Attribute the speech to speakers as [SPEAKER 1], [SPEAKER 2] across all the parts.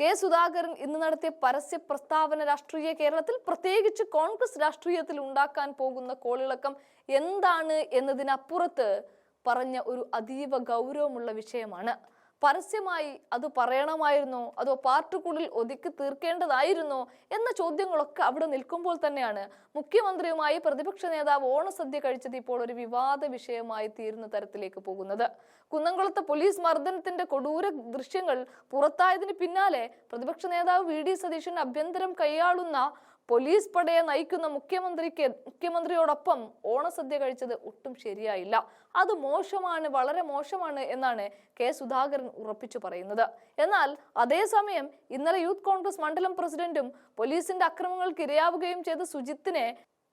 [SPEAKER 1] K Sudhakaran ഇന്ന് നടത്തിയ പരസ്യ പ്രസ്താവന രാഷ്ട്രീയ കേരളത്തിൽ പ്രത്യേകിച്ച് കോൺഗ്രസ് രാഷ്ട്രീയത്തിൽ ഉണ്ടാക്കാൻ പോകുന്ന കോളിളക്കം എന്താണ് എന്നതിനപ്പുറത്ത് പറഞ്ഞ ഒരു അതീവ ഗൗരവമുള്ള വിഷയമാണ്. പരസ്യമായി അത് പറയണമായിരുന്നോ അതോ പാർട്ടിക്കുള്ളിൽ ഒതുക്കി തീർക്കേണ്ടതായിരുന്നോ എന്ന ചോദ്യങ്ങളൊക്കെ അവിടെ നിൽക്കുമ്പോൾ തന്നെയാണ് മുഖ്യമന്ത്രിയുമായി പ്രതിപക്ഷ നേതാവ് ഓണസദ്യ കഴിച്ചത് ഇപ്പോൾ ഒരു വിവാദ വിഷയമായി തീരുന്ന തരത്തിലേക്ക് പോകുന്നത്. കുന്നംകുളത്തെ പോലീസ് മർദ്ദനത്തിന്റെ കൊടൂര ദൃശ്യങ്ങൾ പുറത്തായതിന് പിന്നാലെ പ്രതിപക്ഷ നേതാവ് വി.ഡി. സതീശൻ ആഭ്യന്തരം കൈയാളുന്ന പോലീസ് പടയെ നയിക്കുന്ന മുഖ്യമന്ത്രിയോടൊപ്പം ഓണസദ്യ കഴിച്ചത് ഒട്ടും ശരിയായില്ല. അത് മോശമാണ്, വളരെ മോശമാണ് എന്നാണ് കെ സുധാകരൻ ഉറപ്പിച്ചു പറയുന്നത്. എന്നാൽ അതേസമയം ഇന്നലെ യൂത്ത് കോൺഗ്രസ് മണ്ഡലം പ്രസിഡന്റും പോലീസിന്റെ അക്രമങ്ങൾക്ക് ഇരയാവുകയും ചെയ്ത സുജിത്തിനെ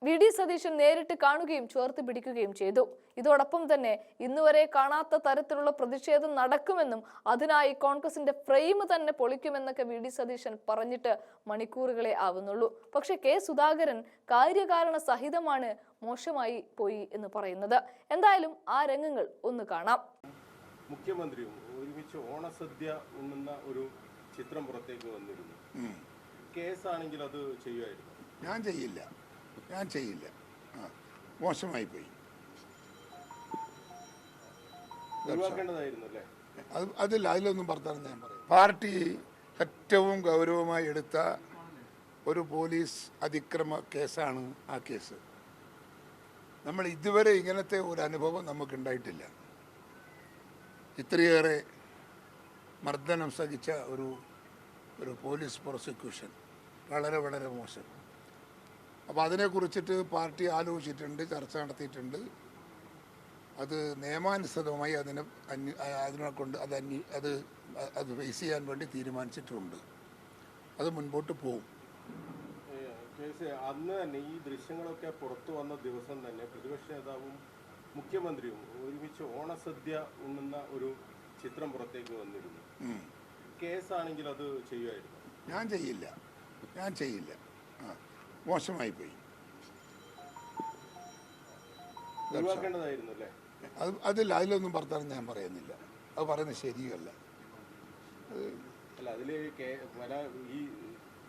[SPEAKER 1] വി.ഡി. സതീശൻ നേരിട്ട് കാണുകയും ചേർത്ത് പിടിക്കുകയും ചെയ്തു. ഇതോടൊപ്പം തന്നെ ഇന്നുവരെ കാണാത്ത തരത്തിലുള്ള പ്രതിഷേധം നടക്കുമെന്നും അതിനായി കോൺഗ്രസിന്റെ ഫ്രെയിം തന്നെ പൊളിക്കുമെന്നൊക്കെ വി.ഡി. സതീശൻ പറഞ്ഞിട്ട് മണിക്കൂറുകളെ ആവുന്നുള്ളൂ. പക്ഷെ കെ സുധാകരൻ കാര്യകാരണ സഹിതമാണ് മോശമായി പോയി എന്ന് പറയുന്നത്. എന്തായാലും ആ രംഗങ്ങൾ ഒന്ന് കാണാം.
[SPEAKER 2] മുഖ്യമന്ത്രിയും ഒരുമിച്ച് ഓണസദ്യ ഉണ്ണുന്ന ഒരു ചിത്രം പുറത്തേക്ക് വന്നിരുന്നു. കേസാണെങ്കിൽ അത് ചെയ്യുമായിരുന്നു?
[SPEAKER 3] ഞാൻ ചെയ്യില്ല. മോശമായി പോയി. അതിലൊന്നും പറഞ്ഞാൽ ഞാൻ പറയും. പാർട്ടി ഏറ്റവും ഗൗരവമായി എടുത്ത ഒരു പോലീസ് അതിക്രമ കേസാണ് ആ കേസ്. നമ്മൾ ഇതുവരെ ഇങ്ങനത്തെ ഒരു അനുഭവം നമുക്കുണ്ടായിട്ടില്ല. ഇത്രയേറെ മർദ്ദനം സഹിച്ച ഒരു പോലീസ് പ്രോസിക്യൂഷൻ വളരെ വളരെ മോശം. അപ്പോൾ അതിനെക്കുറിച്ചിട്ട് പാർട്ടി ആലോചിച്ചിട്ടുണ്ട്, ചർച്ച നടത്തിയിട്ടുണ്ട്. അത് നിയമാനുസൃതമായി അത് ഫേസ് ചെയ്യാൻ വേണ്ടി തീരുമാനിച്ചിട്ടുണ്ട്. അത് മുൻപോട്ട് പോകും.
[SPEAKER 2] അന്ന് തന്നെ ഈ ദൃശ്യങ്ങളൊക്കെ പുറത്തു വന്ന ദിവസം തന്നെ പ്രതിപക്ഷ നേതാവും മുഖ്യമന്ത്രിയും ഒരുമിച്ച് ഓണസദ്യ ഉണ്ണുന്ന ഒരു ചിത്രം പുറത്തേക്ക് വന്നിരുന്നു. കേസാണെങ്കിൽ അത് ചെയ്യുമായിരുന്നു?
[SPEAKER 3] ഞാൻ ചെയ്യില്ല. മോശമായി പോയി.
[SPEAKER 2] ഒഴിവാക്കേണ്ടതായിരുന്നു അല്ലേ?
[SPEAKER 3] അതിലൊന്നും പറഞ്ഞാൽ ഞാൻ പറയുന്നില്ല. അത് പറയുന്നത് ശരിയല്ല.
[SPEAKER 2] അല്ല, അതില്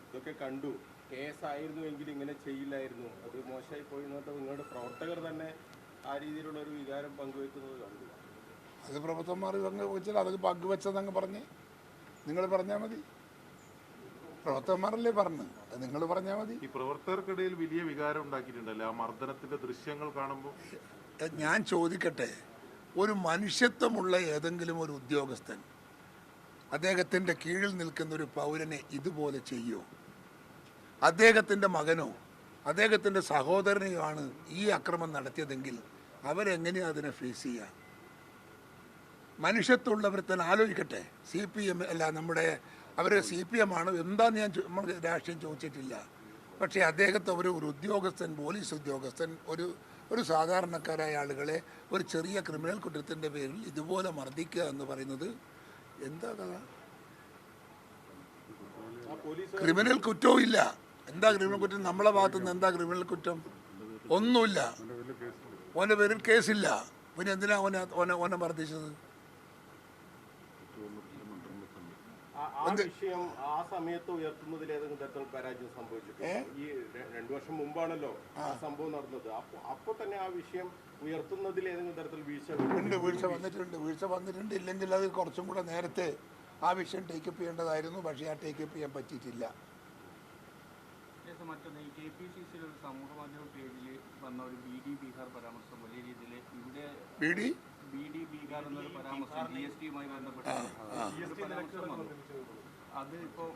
[SPEAKER 2] ഇതൊക്കെ കണ്ടു. കേസായിരുന്നുവെങ്കിൽ ഇങ്ങനെ ചെയ്യില്ലായിരുന്നു, അത് മോശമായി പോയി എന്നിട്ട് നിങ്ങളുടെ പ്രവർത്തകർ തന്നെ ആ രീതിയിലുള്ള ഒരു വികാരം പങ്കുവെക്കുന്നത് കണ്ടു.
[SPEAKER 3] അത് പ്രവർത്തകന്മാർ പങ്കുവെച്ചാൽ അത് പങ്കുവെച്ചതങ്ങ് പറഞ്ഞ് നിങ്ങൾ പറഞ്ഞാൽ മതി. പ്രവർത്തകന്മാരല്ലേ പറഞ്ഞു, അത് നിങ്ങൾ പറഞ്ഞാൽ മതി.
[SPEAKER 4] ഈ പ്രവർത്തകർക്കിടയിൽ വലിയ വികാരം ഉണ്ടാക്കിയിട്ടുണ്ടല്ലേ ആ മർദ്ദനത്തിന്റെ ദൃശ്യങ്ങൾ കാണുമ്പോൾ?
[SPEAKER 3] ഞാൻ ചോദിക്കട്ടെ, ഒരു മനുഷ്യത്വമുള്ള ഏതെങ്കിലും ഒരു ഉദ്യോഗസ്ഥൻ അദ്ദേഹത്തിൻ്റെ കീഴിൽ നിൽക്കുന്ന ഒരു പൗരനെ ഇതുപോലെ ചെയ്യുമോ? അദ്ദേഹത്തിൻ്റെ മകനോ അദ്ദേഹത്തിൻ്റെ സഹോദരനെയോ ആണ് ഈ അക്രമം നടത്തിയതെങ്കിൽ അവരെങ്ങനെയാണ് അതിനെ ഫേസ് ചെയ്യുക? മനുഷ്യത്വമുള്ളവർ തന്നെ ആലോചിക്കട്ടെ. CPM അല്ല, അവർ CPM ആണ് എന്താന്ന് നമ്മൾ രാഷ്ട്രീയം ചോദിച്ചിട്ടില്ല. പക്ഷേ അദ്ദേഹത്തെ ഒരു ഉദ്യോഗസ്ഥൻ, പോലീസ് ഉദ്യോഗസ്ഥൻ, ഒരു സാധാരണക്കാരായ ആളുകളെ ഒരു ചെറിയ ക്രിമിനൽ കുറ്റത്തിൻ്റെ പേരിൽ ഇതുപോലെ മർദ്ദിക്കുക എന്ന് പറയുന്നത് എന്താ കഥ? ക്രിമിനൽ കുറ്റവും ഇല്ല. എന്താ ക്രിമിനൽ കുറ്റം? നമ്മളെ ഭാഗത്തുനിന്ന് എന്താ ക്രിമിനൽ കുറ്റം? ഒന്നുമില്ല. ഓൻ്റെ പേരിൽ കേസില്ല. പിന്നെ എന്തിനാ ഓനെ മർദ്ദിച്ചത്?
[SPEAKER 2] വിഷയം ആ സമയത്ത് ഉയർത്തുന്നതിൽ ഏതെങ്കിലും തരത്തിൽ പരാജയം സംഭവിച്ചിട്ടുണ്ട്? ഈ 2 വർഷം മുമ്പാണല്ലോ ആ സംഭവം നടന്നത്. അപ്പോൾ തന്നെ ആ വിഷയം ഉയർത്തുന്നതിൽ ഏതെങ്കിലും തരത്തിൽ
[SPEAKER 3] വീഴ്ച വന്നിട്ടുണ്ട്. ഇല്ലെങ്കിൽ അത് കുറച്ചും കൂടെ നേരത്തെ ആ വിഷയം ടേക്കപ്പ് ചെയ്യേണ്ടതായിരുന്നു. പക്ഷേ ആ ടേക്കപ്പ് ചെയ്യാൻ പറ്റിയിട്ടില്ല.
[SPEAKER 5] മറ്റൊന്ന്, ഈ KPCC ഒരു സമൂഹ മാധ്യമ പേജിൽ വന്ന ഒരു BD ബീഹാർ പരാമർശം വലിയ രീതിയിൽ ഇവിടെ BD ബീഹാർ എന്നൊരു പരാമർശം GSTയുമായി ബന്ധപ്പെട്ട പരാമർശം വന്നു. അത് ഇപ്പോൾ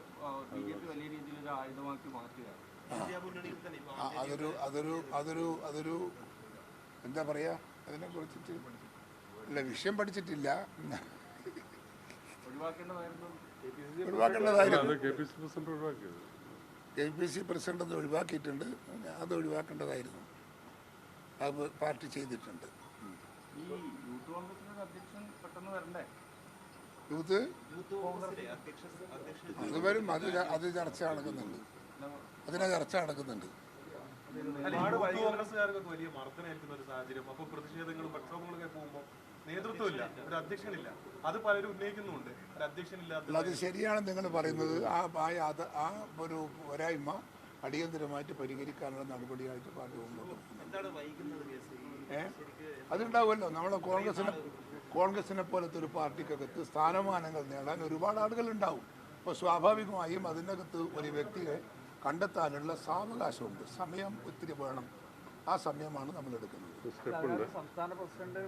[SPEAKER 5] BJP വലിയ രീതിയിൽ ഒരു ആയുധമാക്കി മാറ്റുകയാണ്.
[SPEAKER 3] അതൊരു എന്താ പറയാ, അതിനെ കുറിച്ചിട്ട് അല്ല, വിഷയം പഠിച്ചിട്ടില്ല.
[SPEAKER 5] ഒഴിവാക്കേണ്ടതായിരുന്നു.
[SPEAKER 3] KPC പ്രസിഡന്റ് അത് ഒഴിവാക്കിയിട്ടുണ്ട്. അത് ഒഴിവാക്കേണ്ടതായിരുന്നു. അത് പാർട്ടി ചെയ്തിട്ടുണ്ട്. യൂത്ത് അത് വരും. അത് ചർച്ച നടക്കുന്നുണ്ട്. അതിനെ ചർച്ച നടക്കുന്നുണ്ട്.
[SPEAKER 4] വലിയ മർദ്ദനേൽക്കുന്ന ഒരു സാഹചര്യം. അപ്പോൾ പ്രതിഷേധങ്ങളും പ്രക്ഷോഭങ്ങളൊക്കെ പോകുമ്പോൾ
[SPEAKER 6] നേതൃത്വമില്ല, ഒരു അധ്യക്ഷനില്ല. അത് പലരും ഉന്നയിക്കുന്നുണ്ട്, ഒരു അധ്യക്ഷനില്ലാത്ത.
[SPEAKER 3] അല്ല, അത് ശരിയാണ് നിങ്ങൾ പറയുന്നത്. ആ ഒരു പോരായ്മ അടിയന്തരമായിട്ട് പരിഹരിക്കാനുള്ള നടപടിയായിട്ട് പാർട്ടി മുന്നോട്ട് അതുണ്ടാവുമല്ലോ. നമ്മളെ കോൺഗ്രസിനെ പോലത്തെ ഒരു പാർട്ടിക്കകത്ത് സ്ഥാനമാനങ്ങൾ നേടാൻ ഒരുപാട് ആളുകൾ ഉണ്ടാവും. അപ്പോൾ സ്വാഭാവികമായും അതിനകത്ത് ഒരു വ്യക്തിയെ കണ്ടെത്താനുള്ള സാവകാശമുണ്ട്. സമയം ഒത്തിരി വേണം. ആ സമയമാണ് നമ്മൾ എടുക്കുന്നത്.
[SPEAKER 7] സംസ്ഥാന പ്രസിഡന്റ്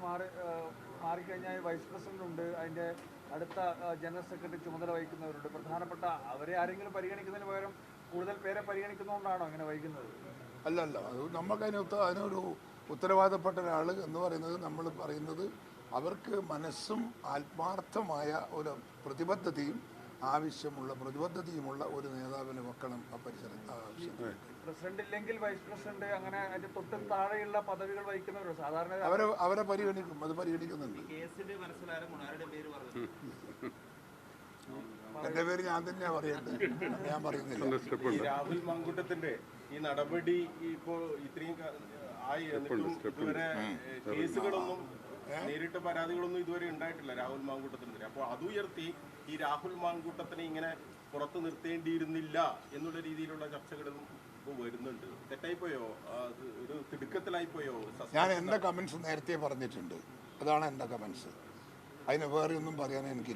[SPEAKER 7] മാറിക്കഴിഞ്ഞാൽ വൈസ് പ്രസിഡന്റ് ഉണ്ട്, അതിന്റെ അടുത്ത ജനറൽ സെക്രട്ടറി ചുമതല വഹിക്കുന്നവരുണ്ട്. പ്രധാനപ്പെട്ട അവരെ ആരെങ്കിലും പരിഗണിക്കുന്നതിന് പകരം കൂടുതൽ പേരെ പരിഗണിക്കുന്നതുകൊണ്ടാണോ അങ്ങനെ വൈകുന്നത്?
[SPEAKER 3] അല്ല, അത് നമുക്ക് അതിനൊരു ഉത്തരവാദപ്പെട്ട ഒരാൾ എന്ന് പറയുന്നത്, നമ്മൾ പറയുന്നത് അവർക്ക് മനസ്സും ആത്മാർത്ഥമായ ഒരു പ്രതിബദ്ധതയുമുള്ള ഒരു നേതാവിനെ വെക്കണം ആ പരിസരത്ത് ആവശ്യം.
[SPEAKER 7] പ്രസിഡന്റ് ഇല്ലെങ്കിൽ വൈസ് പ്രസിഡന്റ്, അങ്ങനെ അതിന്റെ തൊട്ട് താഴെയുള്ള പദവികൾ വഹിക്കുന്നവരുണ്ട് സാധാരണ.
[SPEAKER 3] അവരെ പരിഗണിക്കും, അത് പരിഗണിക്കുന്നുണ്ട്. എന്റെ പേര് ഞാൻ തന്നെയാ പറയേണ്ടത്, ഞാൻ പറയുന്നില്ല.
[SPEAKER 2] ഈ രാഹുൽ മാങ്കൂട്ടത്തിന്റെ ഈ നടപടി ഇപ്പോ ഇത്രയും ആയി എന്നിട്ടും ഇതുവരെ കേസുകളൊന്നും, നേരിട്ട് പരാതികളൊന്നും ഇതുവരെ ഉണ്ടായിട്ടില്ല രാഹുൽ മാങ്കൂട്ടത്തിനെതിരെ. അപ്പോൾ അതുയർത്തി ഈ രാഹുൽ മാങ്കൂട്ടത്തിനെ ഇങ്ങനെ പുറത്തു നിർത്തേണ്ടിയിരുന്നില്ല എന്നുള്ള രീതിയിലുള്ള ചർച്ചകളും ഇപ്പോൾ വരുന്നുണ്ട്. തെറ്റായിപ്പോയോ? ഒരു തിടുക്കത്തിലായിപ്പോയോ?
[SPEAKER 3] ഞാൻ എൻ്റെ കമൻസ് നേരത്തെ പറഞ്ഞിട്ടുണ്ട്. അതാണ് എൻ്റെ കമൻസ്. അതിന് വേറെ ഒന്നും പറയാൻ എനിക്ക്